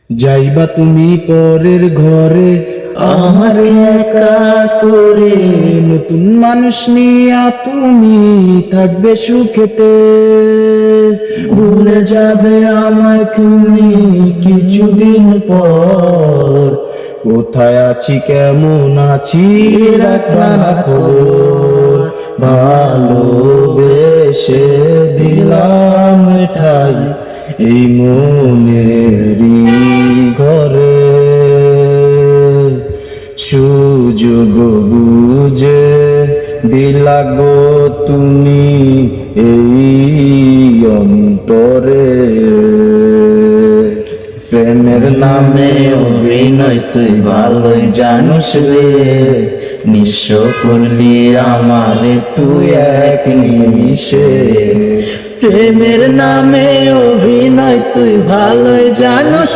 যাইবা তুমি পরের ঘরে আমার একা করে, নতুন মানুষ নিয়া তুমি থাকবে সুখেতে। ভুলে যাবে আমায় তুমি কিছুদিন পর, কোথায় আছি কেমন আছি রাখবা না খবর। ভালোবেসে দিলাম ঠাই এই মনেরই ঘরে, সুযোগ বুঝে দিলা গো তুমি এই অন্তরে। প্রেমের নামে অভিনয় তুই ভালোই জানিস রে, নিঃস্ব করলি আমারে তুই এক নিমিষে। প্রেমের নামে অভিনয় তুই ভালোই জানিস।